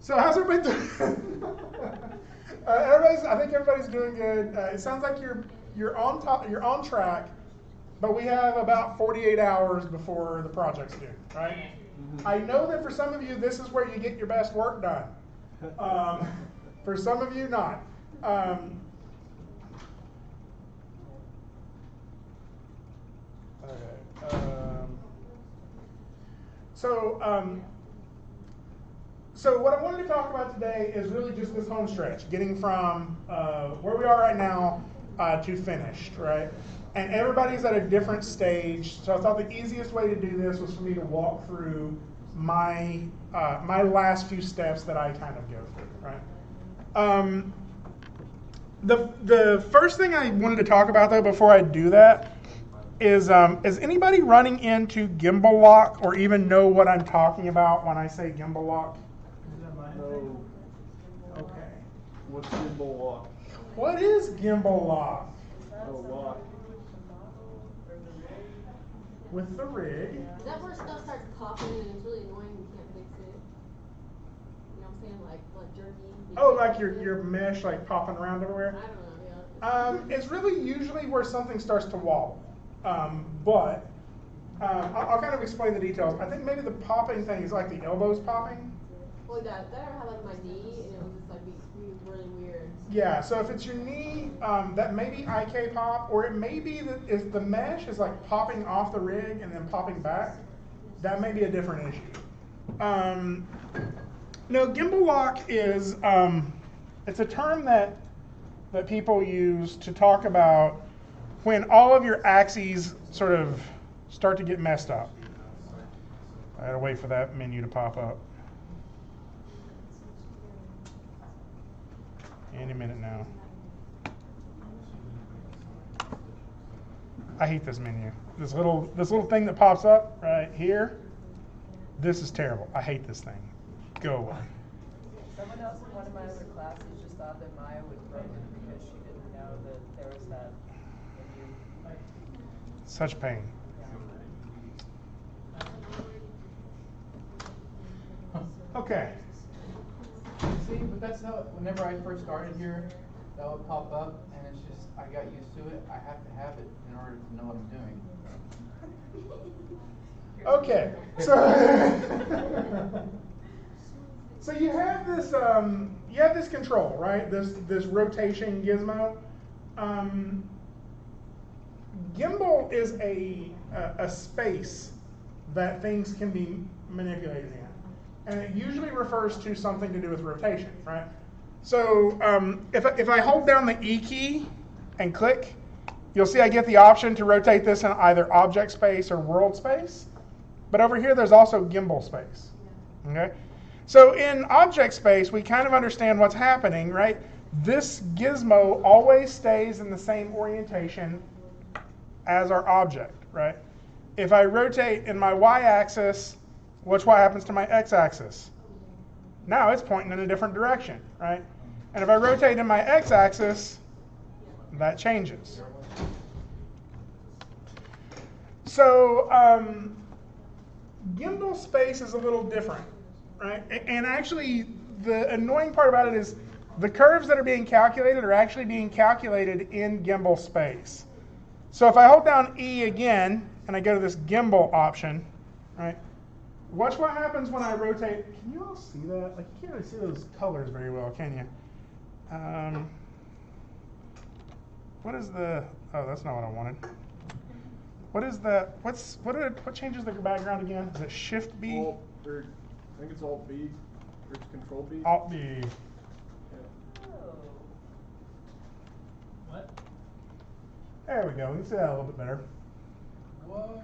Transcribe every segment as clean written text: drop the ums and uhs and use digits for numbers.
So how's everybody doing? I think everybody's doing good. It sounds like you're on track, but we have about 48 hours before the project's due, right? Mm-hmm. I know that for some of you, this is where you get your best work done. For some of you, not. Okay. So what I wanted to talk about today is really just this home stretch, getting from where we are right now to finished, right? And everybody's at a different stage, so I thought the easiest way to do this was for me to walk through my last few steps that I kind of go through, right? The first thing I wanted to talk about though before I do that is anybody running into gimbal lock or even know what I'm talking about when I say gimbal lock? No. Okay. What's gimbal lock? What is gimbal lock? Oh, lock. With the rig. Is that where stuff starts popping and it's really annoying and you can't fix it? You know what I'm saying? Like jerky. Oh, like your mesh like popping around everywhere? I don't know, yeah. It's really usually where something starts to wobble. But I'll kind of explain the details. I think maybe the popping thing is like the elbows popping. Well, that I had like my knee and it was just like really weird. Yeah, so if it's your knee, that may be IK pop, or it may be that if the mesh is like popping off the rig and then popping back, that may be a different issue. No, gimbal lock is it's a term that people use to talk about when all of your axes sort of start to get messed up. I gotta wait for that menu to pop up. Any minute now. I hate this menu. This little thing that pops up right here. This is terrible. I hate this thing. Go away. Someone else in one of my other classes just thought that Maya was broken because she didn't know that there was that menu. Such pain. Okay. See, but that's how, whenever I first started here, that would pop up, and it's just, I got used to it. I have to have it in order to know what I'm doing. Okay. So you have this control, right? This rotation gizmo. Gimbal is a space that things can be manipulated in. And it usually refers to something to do with rotation, right? So if I hold down the E key and click, you'll see I get the option to rotate this in either object space or world space. But over here, there's also gimbal space. Okay? So in object space, we kind of understand what's happening, right? This gizmo always stays in the same orientation as our object, right? If I rotate in my y-axis, watch what happens to my x-axis. Now it's pointing in a different direction, right? And if I rotate in my x-axis, that changes. So gimbal space is a little different, right? And actually, the annoying part about it is the curves that are being calculated are actually being calculated in gimbal space. So if I hold down E again, and I go to this gimbal option, right? Watch what happens when I rotate. Can you all see that? Like, you can't really see those colors very well, can you? What is the? Oh, that's not what I wanted. What is that? What changes the background again? Is it Shift B? I think it's Alt B, or it's Control B. Alt B. Yeah. Oh. What? There we go. We can see that a little bit better. Whoa.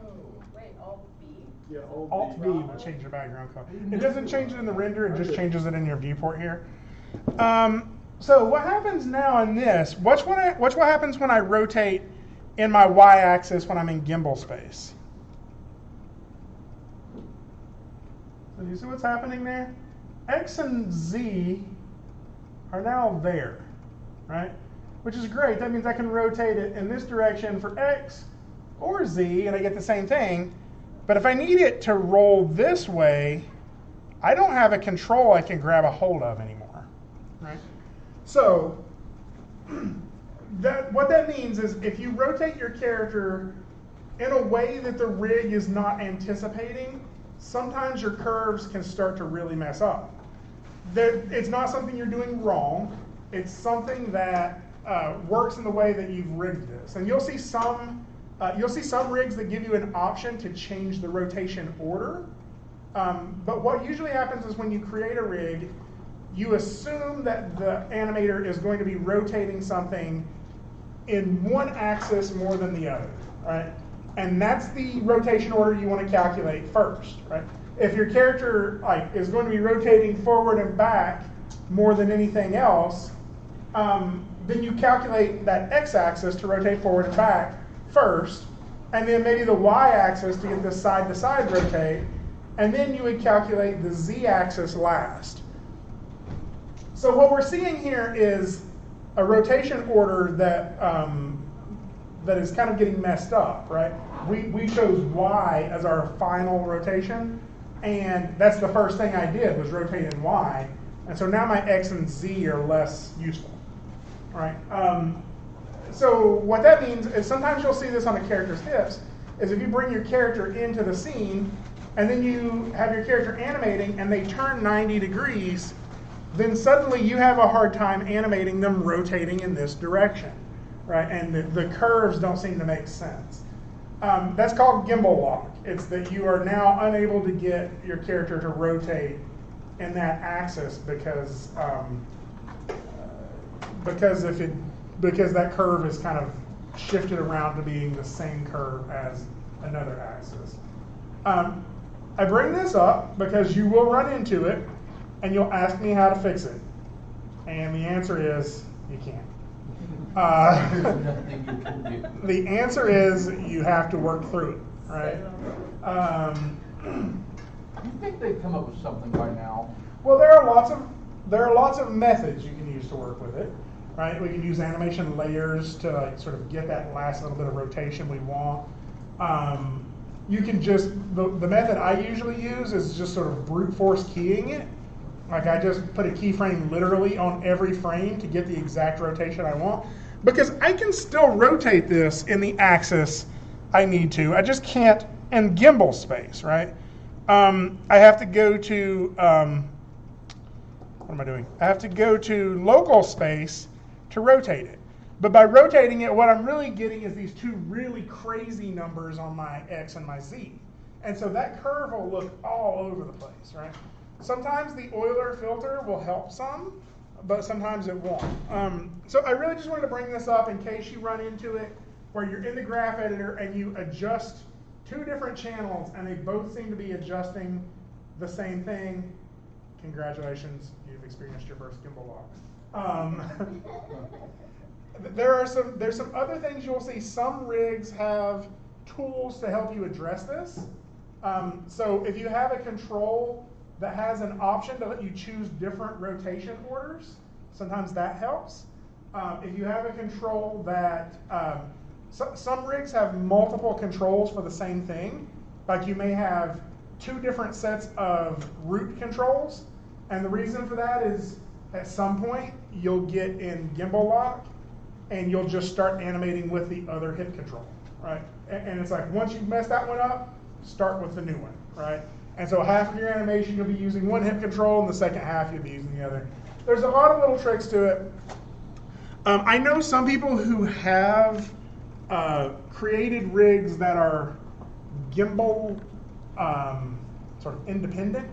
Wait, Alt B? Yeah, Alt B will change your background color. It doesn't change it in the render, it just changes it in your viewport here. So what happens now in this, watch what happens when I rotate in my y-axis when I'm in gimbal space. So you see what's happening there? X and Z are now there, right? Which is great. That means I can rotate it in this direction for X or Z, and I get the same thing. But if I need it to roll this way, I don't have a control I can grab a hold of anymore, right? So what that means is if you rotate your character in a way that the rig is not anticipating, sometimes your curves can start to really mess up. It's not something you're doing wrong. It's something that works in the way that you've rigged this. And you'll see some rigs that give you an option to change the rotation order. But what usually happens is when you create a rig, you assume that the animator is going to be rotating something in one axis more than the other, right? And that's the rotation order you want to calculate first, right? If your character is going to be rotating forward and back more than anything else, then you calculate that x-axis to rotate forward and back first, and then maybe the y-axis to get this side-to-side rotate, and then you would calculate the z-axis last. So what we're seeing here is a rotation order that that is kind of getting messed up, right? We chose y as our final rotation, and that's the first thing I did was rotate in y, and so now my x and z are less useful, right? So what that means is sometimes you'll see this on a character's hips, is if you bring your character into the scene, and then you have your character animating, and they turn 90 degrees, then suddenly you have a hard time animating them rotating in this direction, right? And the curves don't seem to make sense. That's called gimbal lock. It's that you are now unable to get your character to rotate in that axis because that curve is kind of shifted around to being the same curve as another axis. I bring this up because you will run into it and you'll ask me how to fix it. And the answer is, you can't. There's nothing you can do. The answer is, you have to work through it, right? You think they've come up with something by now? Well, there are lots of methods you can use to work with it, right? We can use animation layers to sort of get that last little bit of rotation we want. You can just, the method I usually use is just sort of brute force keying it. Like I just put a keyframe literally on every frame to get the exact rotation I want. Because I can still rotate this in the axis I need to. I just can't in gimbal space, right? I have to go to, what am I doing? I have to go to local space to rotate it. But by rotating it, what I'm really getting is these two really crazy numbers on my X and my Z. And so that curve will look all over the place, right? Sometimes the Euler filter will help some, but sometimes it won't. So I really just wanted to bring this up in case you run into it where you're in the graph editor and you adjust two different channels and they both seem to be adjusting the same thing. Congratulations, you've experienced your first gimbal lock. There's some other things you'll see. Some rigs have tools to help you address this. So if you have a control that has an option to let you choose different rotation orders, sometimes that helps. If you have a control that, some rigs have multiple controls for the same thing. Like you may have two different sets of root controls, and the reason for that is at some point you'll get in gimbal lock and you'll just start animating with the other hip control, right? And it's like once you've messed that one up, start with the new one, right? And so half of your animation you'll be using one hip control, and the second half you'll be using the other. There's a lot of little tricks to it. I know some people who have created rigs that are gimbal sort of independent,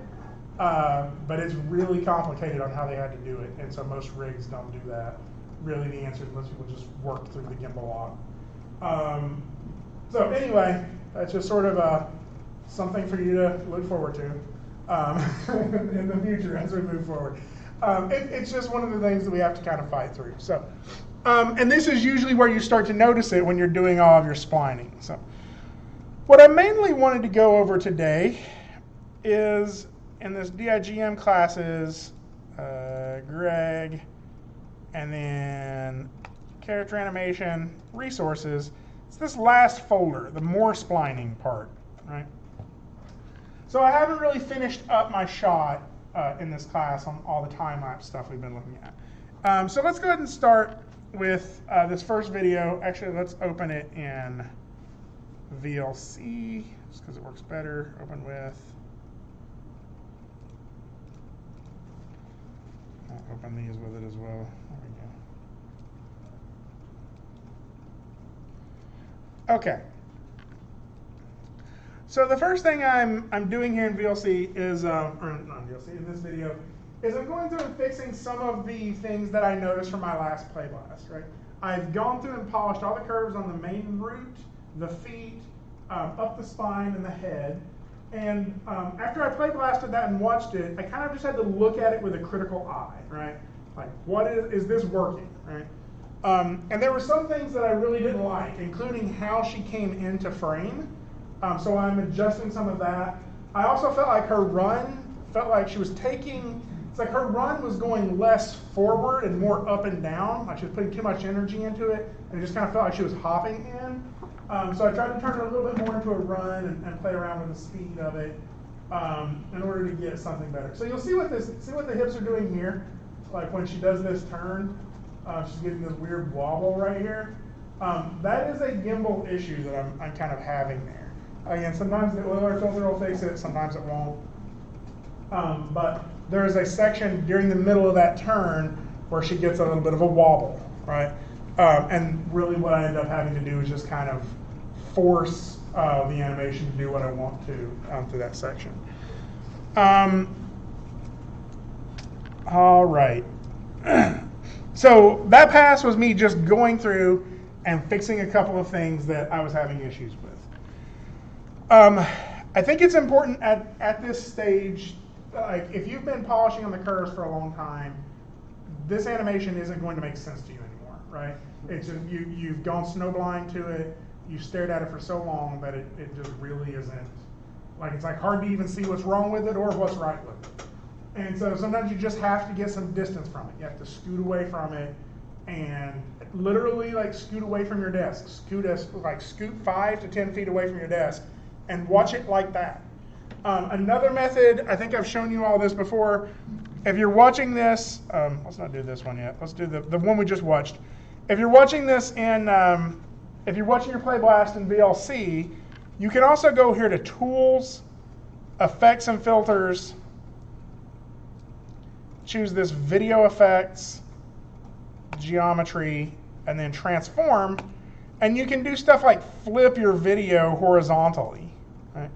but it's really complicated on how they had to do it, and so most rigs don't do that. Really, the answer is most people just work through the gimbal lock. So anyway, that's just sort of something for you to look forward to in the future as we move forward. It's just one of the things that we have to kind of fight through. So, and this is usually where you start to notice it when you're doing all of your splining. So, what I mainly wanted to go over today is in this DIGM classes, Greg, and then character animation, resources. It's this last folder, the more splining part, right? So I haven't really finished up my shot in this class on all the time-lapse stuff we've been looking at. So let's go ahead and start with this first video. Actually, let's open it in VLC, just because it works better. Open with. I'll open these with it as well. There we go. Okay. So the first thing I'm doing here in VLC is, or not VLC, in this video, is I'm going through and fixing some of the things that I noticed from my last Playblast, right? I've gone through and polished all the curves on the main root, the feet, up the spine, and the head. And after I Playblasted that and watched it, I kind of just had to look at it with a critical eye, right? Like, what is this working, right? And there were some things that I really didn't like, including how she came into frame. So I'm adjusting some of that. I also felt like her run, felt like she was taking, it's like her run was going less forward and more up and down, like she was putting too much energy into it, and it just kind of felt like she was hopping in. So I tried to turn it a little bit more into a run and play around with the speed of it in order to get something better. So you'll see what the hips are doing here. Like when she does this turn, she's getting this weird wobble right here. That is a gimbal issue that I'm kind of having there. Again, sometimes the oil air filter will fix it, sometimes it won't. But there is a section during the middle of that turn where she gets a little bit of a wobble, right? And really what I end up having to do is just kind of force the animation to do what I want to through that section. All right. So that pass was me just going through and fixing a couple of things that I was having issues with. I think it's important at this stage, like if you've been polishing on the curves for a long time, this animation isn't going to make sense to you anymore, right? It's just, you've gone snowblind to it, you've stared at it for so long that it just really isn't, like it's like hard to even see what's wrong with it or what's right with it. And so sometimes you just have to get some distance from it. You have to scoot away from it and literally like scoot away from your desk. Scoot 5 to 10 feet away from your desk and watch it like that. Another method, I think I've shown you all this before. If you're watching this, let's not do this one yet. Let's do the one we just watched. If you're watching this in, if you're watching your Playblast in VLC, you can also go here to Tools, Effects and Filters, choose this Video Effects, Geometry, and then Transform, and you can do stuff like flip your video horizontally, right?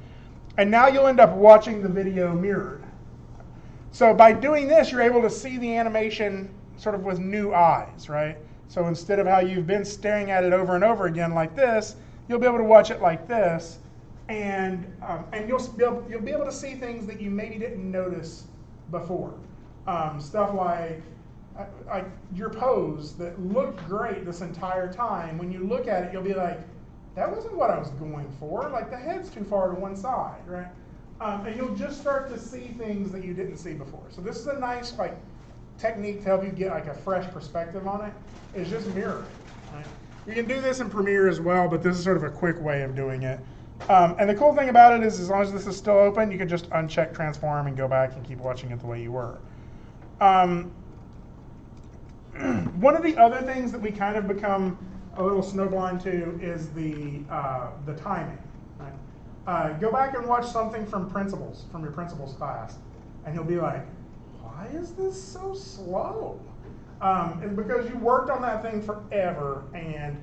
And now you'll end up watching the video mirrored. So by doing this, you're able to see the animation sort of with new eyes, right? So instead of how you've been staring at it over and over again like this, you'll be able to watch it like this, and you'll be able to see things that you maybe didn't notice before. Stuff like your pose that looked great this entire time. When you look at it, you'll be like, that wasn't what I was going for. Like the head's too far to one side, right? And you'll just start to see things that you didn't see before. So this is a nice technique to help you get like a fresh perspective on it. Is just mirroring. Right? You can do this in Premiere as well, but this is sort of a quick way of doing it. And the cool thing about it is, as long as this is still open, you can just uncheck Transform and go back and keep watching it the way you were. One of the other things that we kind of become a little snowblind to is the timing. Right? Go back and watch something from your principles class, and you'll be like, why is this so slow? It's because you worked on that thing forever, and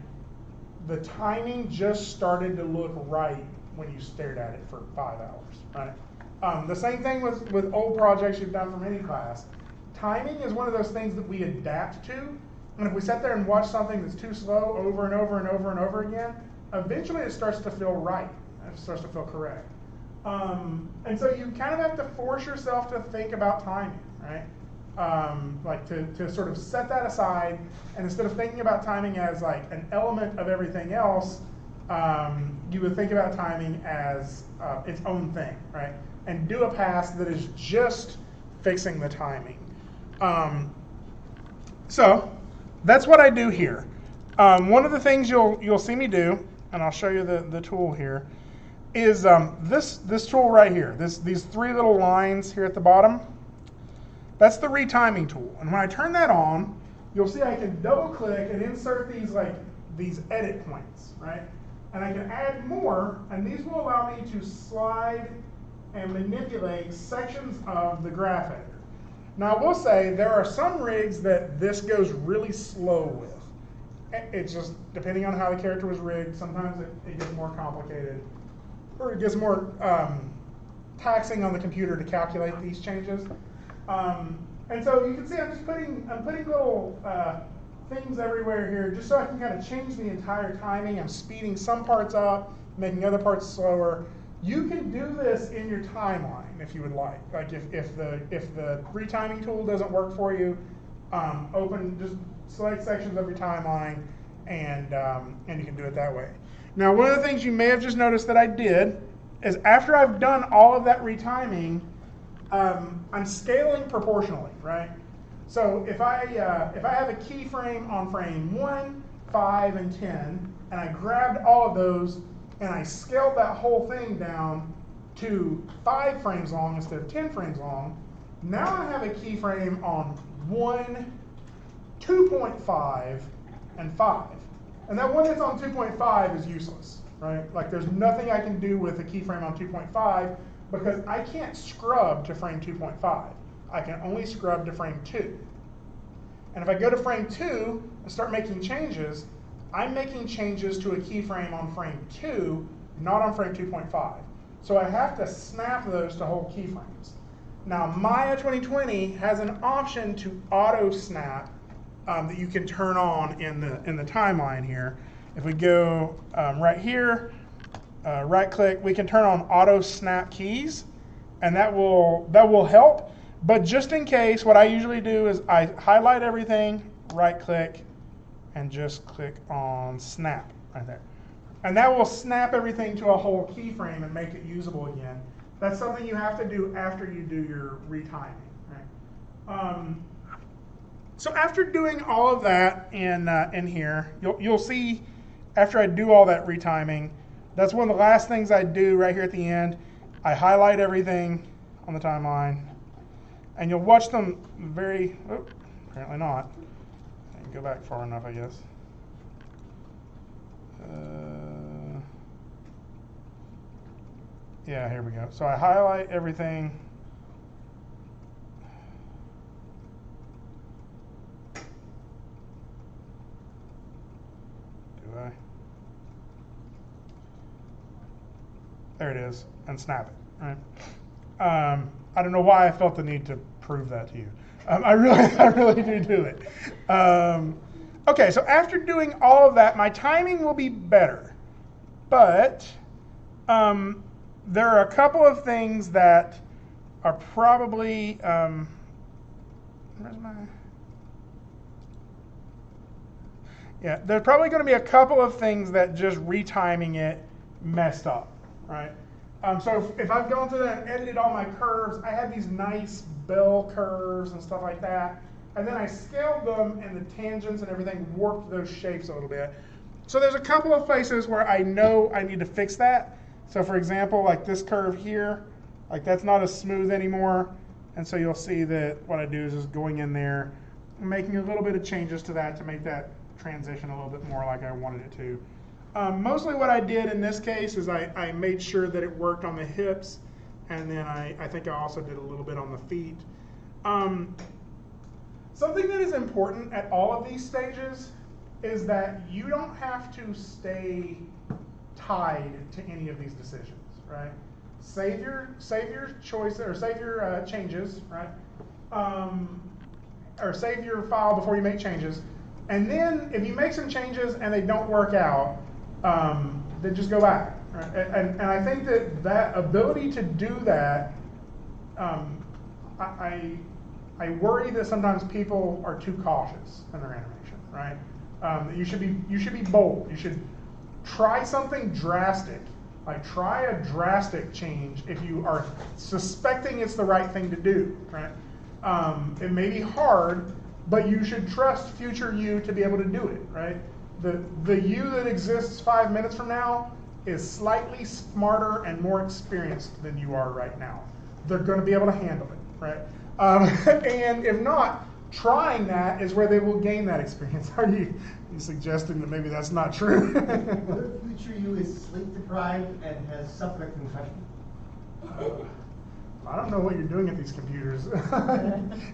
the timing just started to look right when you stared at it for 5 hours. Right? The same thing with old projects you've done from any class. Timing is one of those things that we adapt to, and if we sit there and watch something that's too slow over and over and over and over again, eventually it starts to feel right. It starts to feel correct. And so you kind of have to force yourself to think about timing, right? Like to sort of set that aside, and instead of thinking about timing as like an element of everything else, you would think about timing as its own thing, right? And do a pass that is just fixing the timing. So that's what I do here. One of the things you'll see me do, and I'll show you the tool here, is this tool right here. These three little lines here at the bottom. That's the retiming tool. And when I turn that on, you'll see I can double click and insert these edit points, right? And I can add more, and these will allow me to slide and manipulate sections of the graph editor. Now I will say there are some rigs that this goes really slow with. It's just depending on how the character was rigged, sometimes it gets more complicated, or it gets more taxing on the computer to calculate these changes. And so you can see I'm putting little things everywhere here just so I can kind of change the entire timing. I'm speeding some parts up, making other parts slower. You can do this in your timeline if you would like. Like if the retiming tool doesn't work for you, just select sections of your timeline and you can do it that way. Now, one of the things you may have just noticed that I did is after I've done all of that retiming, I'm scaling proportionally, right? So if I have a keyframe on frame 1, 5, and 10, and I grabbed all of those and I scaled that whole thing down to 5 frames long instead of 10 frames long, now I have a keyframe on 1, 2.5, and 5. And that one that's on 2.5 is useless, right? Like there's nothing I can do with a keyframe on 2.5 because I can't scrub to frame 2.5. I can only scrub to frame 2. And if I go to frame 2 and start making changes, I'm making changes to a keyframe on frame 2, not on frame 2.5. So I have to snap those to whole keyframes. Now Maya 2020 has an option to auto snap that you can turn on in the timeline here. If we go right here, right click, we can turn on auto snap keys, and that will help. But just in case, what I usually do is I highlight everything, right click, and just click on snap right there. And that will snap everything to a whole keyframe and make it usable again. That's something you have to do after you do your retiming, right? So after doing all of that in here, you'll see after I do all that retiming, that's one of the last things I do right here at the end. I highlight everything on the timeline, and you'll watch them apparently not. I can go back far enough, I guess. Yeah, here we go. So I highlight everything. Do I? There it is, and snap it, right? I don't know why I felt the need to prove that to you. I really do it. Okay, so after doing all of that, my timing will be better. But there are a couple of things that are probably, there's probably going to be a couple of things that just retiming it messed up, right? So if I've gone through that and edited all my curves, I had these nice bell curves and stuff like that, and then I scaled them and the tangents and everything warped those shapes a little bit. So there's a couple of places where I know I need to fix that. So for example, like this curve here, like that's not as smooth anymore. And so you'll see that what I do is just going in there and making a little bit of changes to that to make that transition a little bit more like I wanted it to. Mostly what I did in this case is I made sure that it worked on the hips, and then I think I also did a little bit on the feet. Something that is important at all of these stages is that you don't have to stay tied to any of these decisions, right? Save your choice or save your changes, right? Or save your file before you make changes, and then if you make some changes and they don't work out, then just go back. Right? And I think that ability to do that, I worry that sometimes people are too cautious in their animation, right? You should be bold. You should try something drastic. Like try a drastic change if you are suspecting it's the right thing to do, right? It may be hard, but you should trust future you to be able to do it, right? The you that exists 5 minutes from now is slightly smarter and more experienced than you are right now. They're going to be able to handle it, right? And if not, trying that is where they will gain that experience. Are you suggesting that maybe that's not true? What if future you is sleep deprived and has suffered a concussion? I don't know what you're doing at these computers.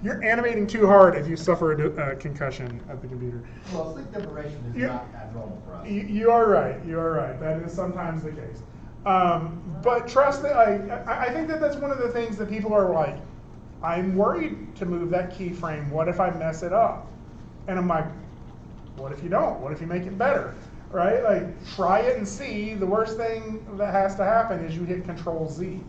You're animating too hard if you suffer a concussion at the computer. Well, sleep deprivation is not abnormal for us. You are right. You are right. That is sometimes the case. But trust that I think that that's one of the things that people are like, I'm worried to move that keyframe. What if I mess it up? And I'm like, what if you don't? What if you make it better? Right? Like, try it and see. The worst thing that has to happen is you hit Control Z.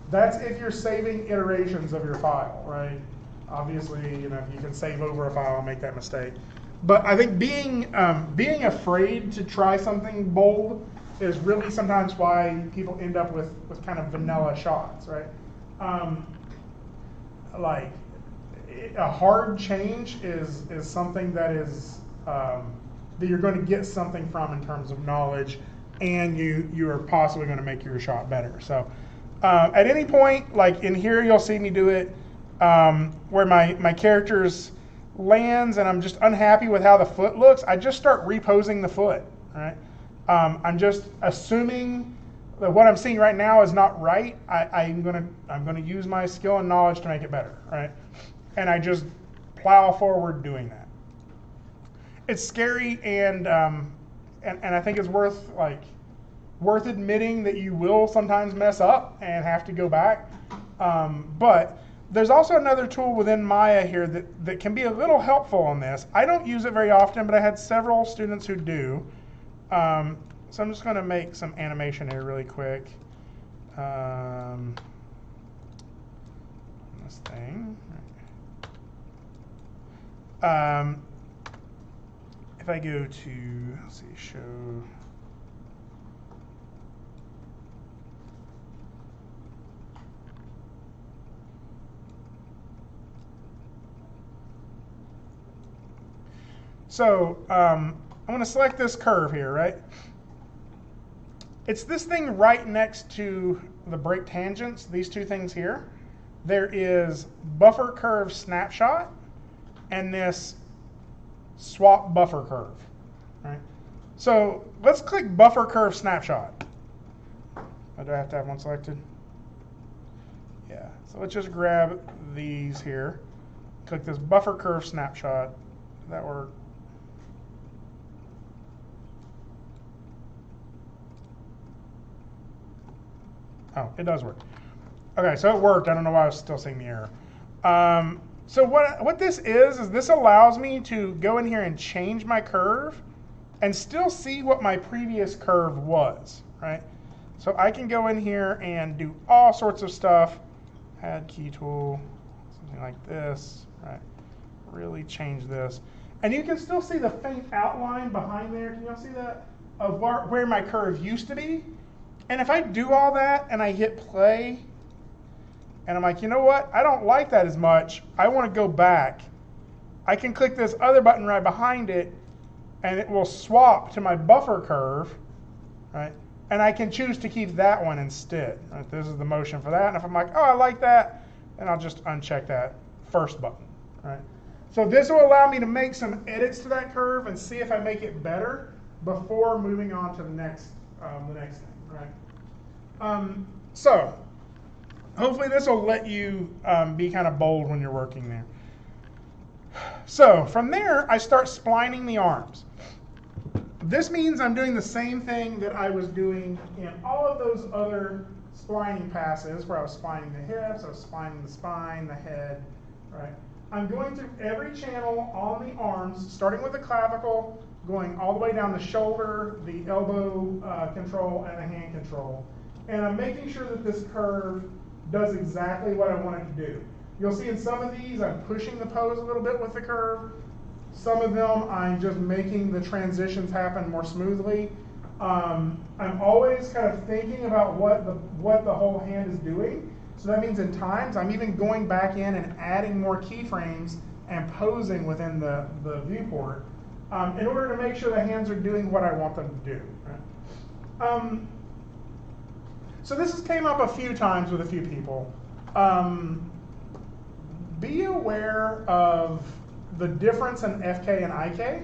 That's if you're saving iterations of your file, right? Obviously, you can save over a file and make that mistake. But I think being afraid to try something bold is really sometimes why people end up with kind of vanilla shots, right? Like a hard change is something that is that you're going to get something from in terms of knowledge, and you are possibly going to make your shot better. So. At any point, like in here, you'll see me do it where my character's lands and I'm just unhappy with how the foot looks. I just start reposing the foot, right? I'm just assuming that what I'm seeing right now is not right. I'm gonna use my skill and knowledge to make it better, right? And I just plow forward doing that. It's scary and I think it's worth admitting that you will sometimes mess up and have to go back. But there's also another tool within Maya here that can be a little helpful on this. I don't use it very often, but I had several students who do. So I'm just going to make some animation here really quick. This thing. If I go to, let's see, show. So I'm going to select this curve here, right? It's this thing right next to the break tangents, these two things here. There is buffer curve snapshot and this swap buffer curve, right? So let's click buffer curve snapshot. Oh, do I have to have one selected? Yeah, so let's just grab these here. Click this buffer curve snapshot. Did that work? Oh, it does work. Okay, so it worked. I don't know why I was still seeing the error. So what this is this allows me to go in here and change my curve and still see what my previous curve was, right? So I can go in here and do all sorts of stuff. Add key tool, something like this, right? Really change this. And you can still see the faint outline behind there. Can y'all see that? Of where my curve used to be. And if I do all that and I hit play, and I'm like, you know what? I don't like that as much. I want to go back. I can click this other button right behind it, and it will swap to my buffer curve, right? And I can choose to keep that one instead. Right? This is the motion for that. And if I'm like, oh, I like that, then I'll just uncheck that first button, right? So this will allow me to make some edits to that curve and see if I make it better before moving on to the next thing. Right. So hopefully this will let you be kind of bold when you're working there. So from there, I start splining the arms. This means I'm doing the same thing that I was doing in all of those other splining passes where I was splining the hips, I was splining the spine, the head, right? I'm going through every channel on the arms, starting with the clavicle, going all the way down the shoulder, the elbow control, and the hand control. And I'm making sure that this curve does exactly what I want it to do. You'll see in some of these, I'm pushing the pose a little bit with the curve. Some of them, I'm just making the transitions happen more smoothly. I'm always kind of thinking about what the whole hand is doing. So that means in times, I'm even going back in and adding more keyframes and posing within the viewport in order to make sure the hands are doing what I want them to do. Right? So this has came up a few times with a few people. Be aware of the difference in FK and IK.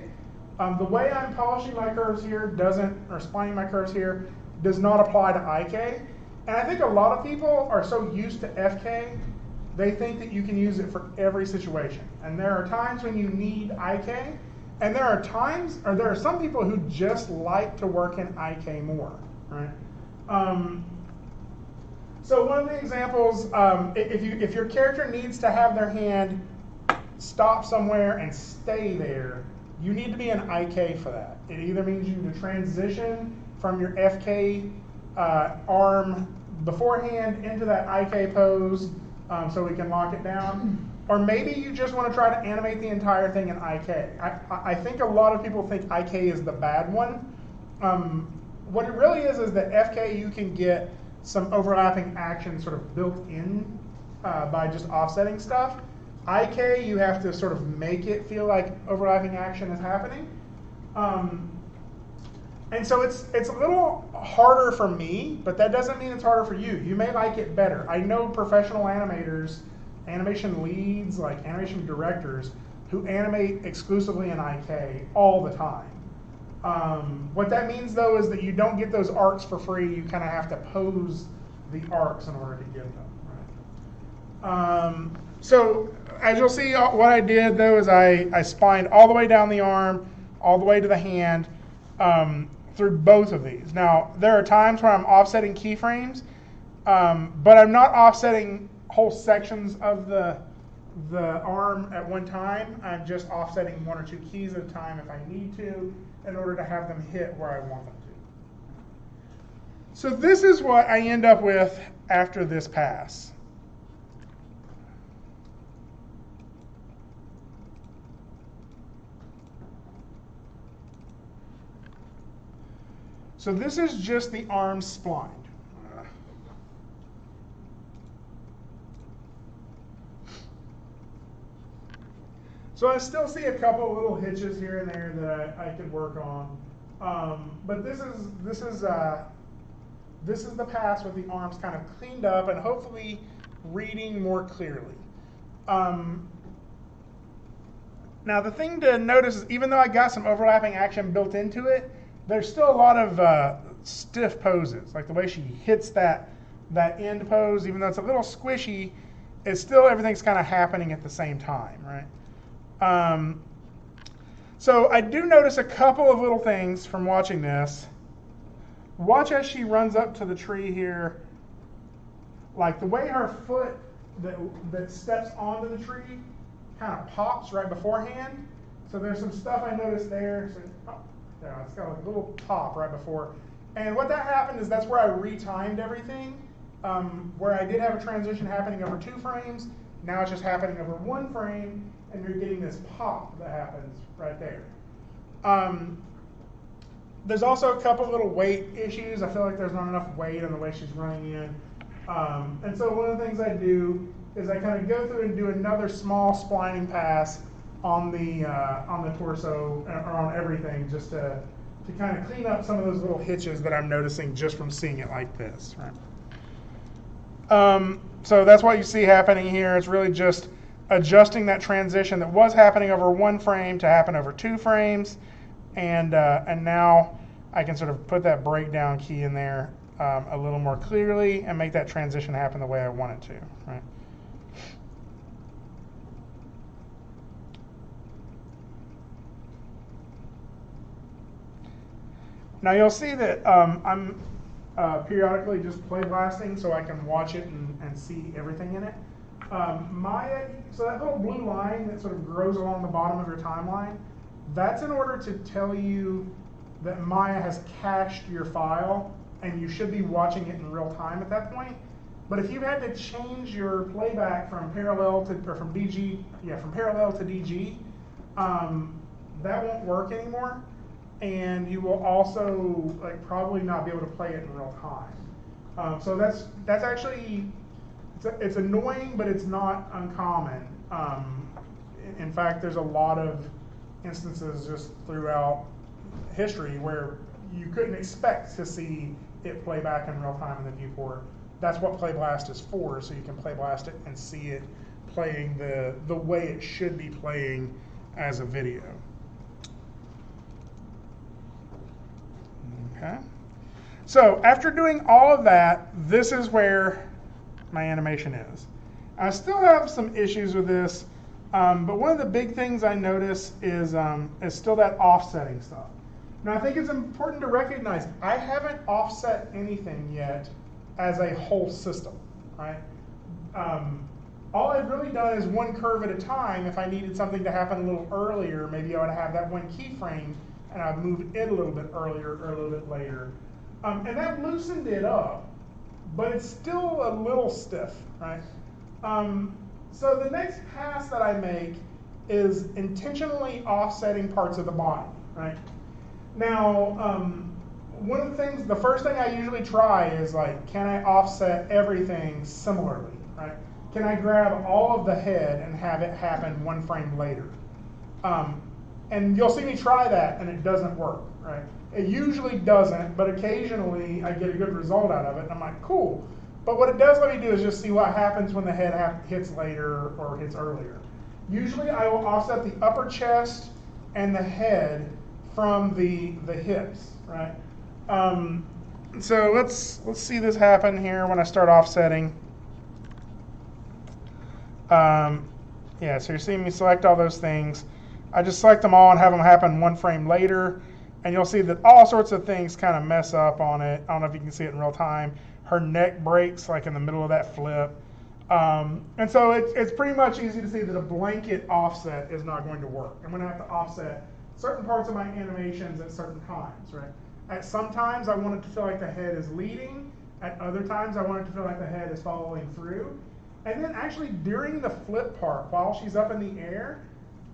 The way I'm polishing my curves here or splining my curves here does not apply to IK. And I think a lot of people are so used to FK, they think that you can use it for every situation. And there are times when you need IK, and there are some people who just like to work in IK more, right? So one of the examples, if your character needs to have their hand stop somewhere and stay there, you need to be an IK for that. It either means you need to transition from your FK arm beforehand into that IK pose so we can lock it down, or maybe you just want to try to animate the entire thing in IK. I think a lot of people think IK is the bad one. What it really is that FK you can get some overlapping action sort of built in by just offsetting stuff. IK, you have to sort of make it feel like overlapping action is happening. And so it's a little harder for me, but that doesn't mean it's harder for you. You may like it better. I know professional animators, animation leads, like animation directors, who animate exclusively in IK all the time. What that means, though, is that you don't get those arcs for free. You kind of have to pose the arcs in order to get them. Right? So as you'll see, what I did, though, is I splined all the way down the arm, all the way to the hand, through both of these. Now, there are times where I'm offsetting keyframes, but I'm not offsetting whole sections of the arm at one time. I'm just offsetting one or two keys at a time if I need to, in order to have them hit where I want them to. So this is what I end up with after this pass. So this is just the arm splined. So I still see a couple little hitches here and there that I could work on, but this is the pass with the arms kind of cleaned up and hopefully reading more clearly. Now the thing to notice is, even though I got some overlapping action built into it, there's still a lot of stiff poses, like the way she hits that end pose. Even though it's a little squishy, it's still, everything's kind of happening at the same time, right? So I do notice a couple of little things from watching this. Watch as she runs up to the tree here, like the way her foot that steps onto the tree kind of pops right beforehand. So there's some stuff I noticed there. So, yeah, it's got a little pop right before. And what that happened is that's where I retimed everything, where I did have a transition happening over 2 frames. Now it's just happening over 1 frame, and you're getting this pop that happens right there. There's also a couple little weight issues. I feel like there's not enough weight on the way she's running in. And so one of the things I do is I kind of go through and do another small splining pass on the torso, or on everything, just to kind of clean up some of those little hitches that I'm noticing just from seeing it like this. Right? So that's what you see happening here. It's really just adjusting that transition that was happening over 1 frame to happen over 2 frames, and now I can sort of put that breakdown key in there a little more clearly and make that transition happen the way I want it to. Right? Now you'll see that I'm periodically just play blasting so I can watch it and see everything in it. So that little blue line that sort of grows along the bottom of your timeline, that's in order to tell you that Maya has cached your file and you should be watching it in real time at that point. But if you had to change your playback from parallel to DG, that won't work anymore. And you will also probably not be able to play it in real time. So that's actually, it's annoying, but it's not uncommon. In fact, there's a lot of instances just throughout history where you couldn't expect to see it play back in real time in the viewport. That's what Playblast is for, so you can Playblast it and see it playing the way it should be playing as a video. Okay. So after doing all of that, this is where my animation is. I still have some issues with this, but one of the big things I notice is still that offsetting stuff. Now I think it's important to recognize I haven't offset anything yet as a whole system, right? All I've really done is one curve at a time. If I needed something to happen a little earlier, maybe I would have that one keyframe and I'd move it a little bit earlier or a little bit later. And that loosened it up, but it's still a little stiff, right? So the next pass that I make is intentionally offsetting parts of the body, right? Now, one of the things, the first thing I usually try is like, can I offset everything similarly, right? Can I grab all of the head and have it happen one frame later? And you'll see me try that and it doesn't work, right? It usually doesn't, but occasionally I get a good result out of it and I'm like, cool. But what it does let me do is just see what happens when the head hits later or hits earlier. Usually I will offset the upper chest and the head from the hips, right? So let's see this happen here when I start offsetting. Yeah, so you're seeing me select all those things. I just select them all and have them happen one frame later, and you'll see that all sorts of things kind of mess up on it. I don't know if you can see it in real time. Her neck breaks like in the middle of that flip. And so it's pretty much easy to see that a blanket offset is not going to work. I'm going to have to offset certain parts of my animations at certain times, right? At some times I want it to feel like the head is leading. At other times I want it to feel like the head is following through. And then actually during the flip part, while she's up in the air,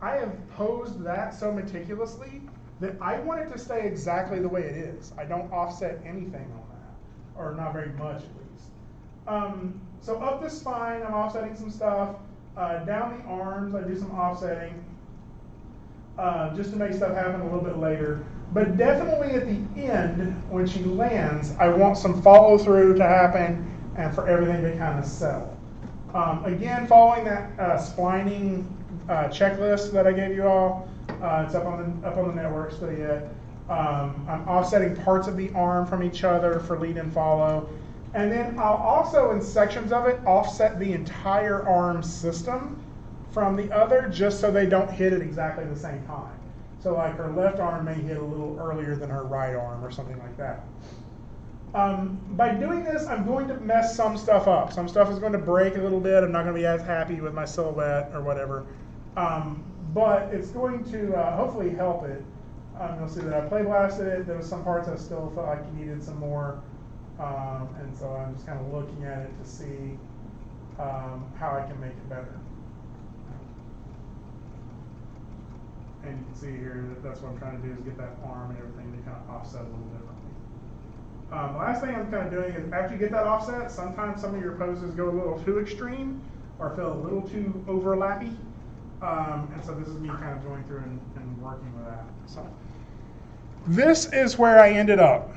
I have posed that so meticulously that I want it to stay exactly the way it is. I don't offset anything on that, or not very much at least. So up the spine, I'm offsetting some stuff. Down the arms, I do some offsetting, just to make stuff happen a little bit later. But definitely at the end, when she lands, I want some follow through to happen and for everything to kind of settle. Again, following that splining checklist that I gave you all, it's up on the network still yet. I'm offsetting parts of the arm from each other for lead and follow. And then I'll also, in sections of it, offset the entire arm system from the other just so they don't hit at exactly the same time. So like her left arm may hit a little earlier than her right arm or something like that. By doing this, I'm going to mess some stuff up. Some stuff is going to break a little bit. I'm not going to be as happy with my silhouette or whatever. But it's going to hopefully help it. You'll see that I Playblasted it. There was some parts I still felt like needed some more. And so I'm just kind of looking at it to see how I can make it better. And you can see here that that's what I'm trying to do is get that arm and everything to kind of offset a little differently. The last thing I'm kind of doing is after you get that offset, sometimes some of your poses go a little too extreme or feel a little too overlappy. And so this is me kind of going through and working with that. So this is where I ended up.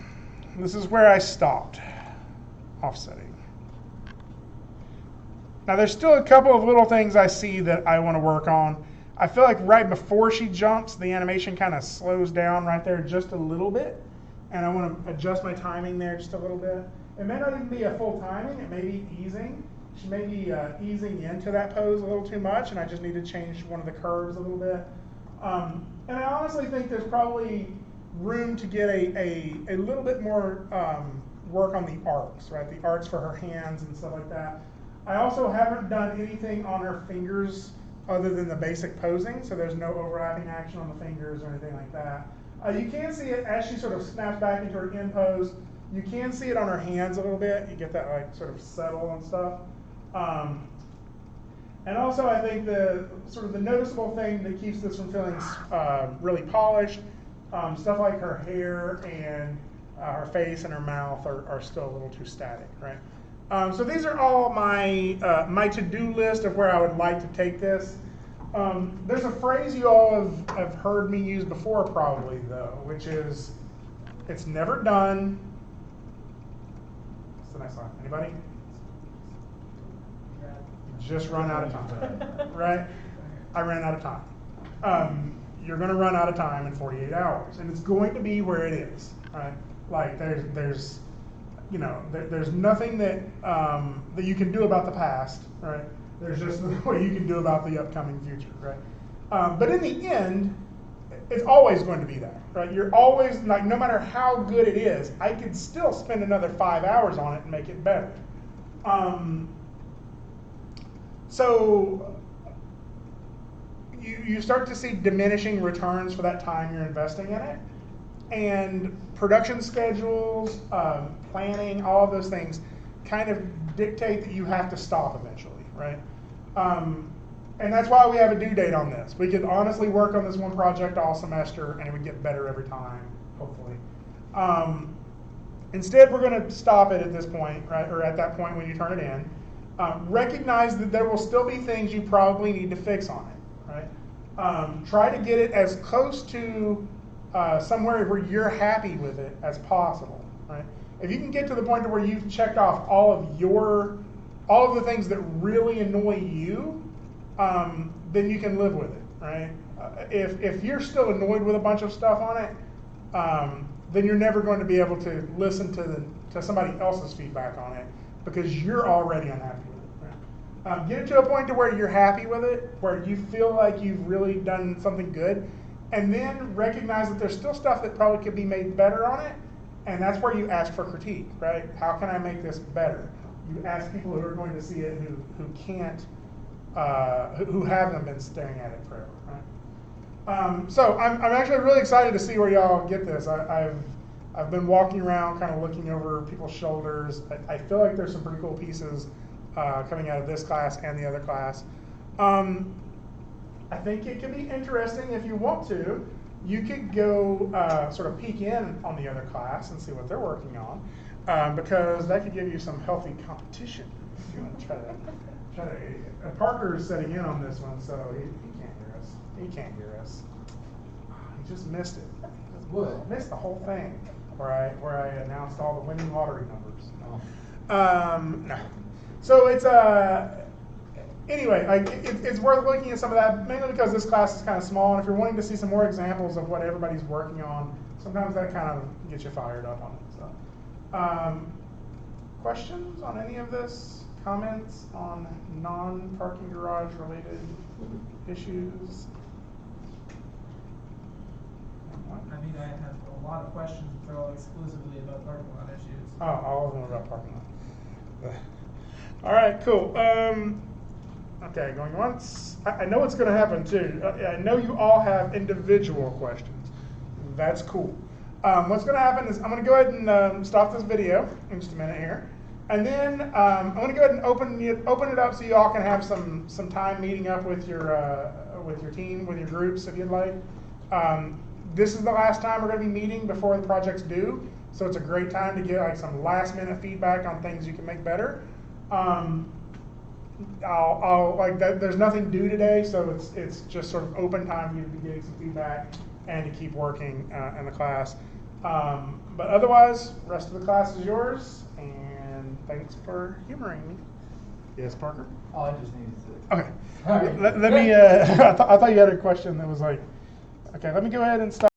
This is where I stopped offsetting. Now there's still a couple of little things I see that I want to work on. I feel like right before she jumps, the animation kind of slows down right there just a little bit. And I want to adjust my timing there just a little bit. It may not even be a full timing, it may be easing. She may be easing into that pose a little too much, and I just need to change one of the curves a little bit. And I honestly think there's probably room to get a little bit more work on the arcs, right? The arcs for her hands and stuff like that. I also haven't done anything on her fingers other than the basic posing, so there's no overlapping action on the fingers or anything like that. You can see it as she sort of snaps back into her end pose. You can see it on her hands a little bit. You get that like sort of settle and stuff. And also I think the sort of the noticeable thing that keeps this from feeling really polished, stuff like her hair and her face and her mouth are still a little too static, right? So these are all my my to-do list of where I would like to take this. There's a phrase you all have heard me use before probably though, which is, it's never done the next slide. Anybody? Just run out of time, right? I ran out of time. You're going to run out of time in 48 hours, and it's going to be where it is, right? Like there's nothing that that you can do about the past, right? There's just what you can do about the upcoming future, right? But in the end, it's always going to be that, right? You're always, like, no matter how good it is, I could still spend another 5 hours on it and make it better. So you start to see diminishing returns for that time you're investing in it. And production schedules, planning, all of those things kind of dictate that you have to stop eventually, right? And that's why we have a due date on this. We could honestly work on this one project all semester and it would get better every time, hopefully. Instead, we're going to stop it at this point, right? Or at that point when you turn it in. Recognize that there will still be things you probably need to fix on it, right? Try to get it as close to somewhere where you're happy with it as possible, right? If you can get to the point where you've checked off all of the things that really annoy you, then you can live with it, right? If you're still annoyed with a bunch of stuff on it, then you're never going to be able to listen to somebody else's feedback on it because you're already unhappy with it. Right? Get it to a point to where you're happy with it, where you feel like you've really done something good, and then recognize that there's still stuff that probably could be made better on it, and that's where you ask for critique, right? How can I make this better? You ask people who are going to see it who can't, who haven't been staring at it forever, right? So I'm actually really excited to see where y'all get this. I've been walking around kind of looking over people's shoulders. I feel like there's some pretty cool pieces coming out of this class and the other class. I think it could be interesting if you want to. You could go sort of peek in on the other class and see what they're working on, because that could give you some healthy competition. If you want to try to Parker's setting in on this one, so he can't hear us. He can't hear us. He just missed it. What? Missed the whole thing where I announced all the winning lottery numbers. No. So it's anyway, it's worth looking at some of that, mainly because this class is kind of small, and if you're wanting to see some more examples of what everybody's working on, sometimes that kind of gets you fired up on it. So, questions on any of this? Comments on non-parking garage related issues? I mean, I have a lot of questions, but they're all exclusively about parking lot issues. Oh, all of them about parking lot. All right, cool. Okay, going once. I know what's going to happen too. I know you all have individual questions. That's cool. What's going to happen is I'm going to go ahead and stop this video in just a minute here. And then I'm going to go ahead and open it up so you all can have some time meeting up with your team, with your groups if you'd like. This is the last time we're going to be meeting before the project's due, so it's a great time to get like some last minute feedback on things you can make better. I'll like that. There's nothing due today, so it's just sort of open time for you to be getting some feedback and to keep working in the class. But otherwise, the rest of the class is yours, and thanks for humoring me. Yes, Parker? Oh, I just needed to. Okay. All right. Let me, I thought you had a question that was like, okay, let me go ahead and stop.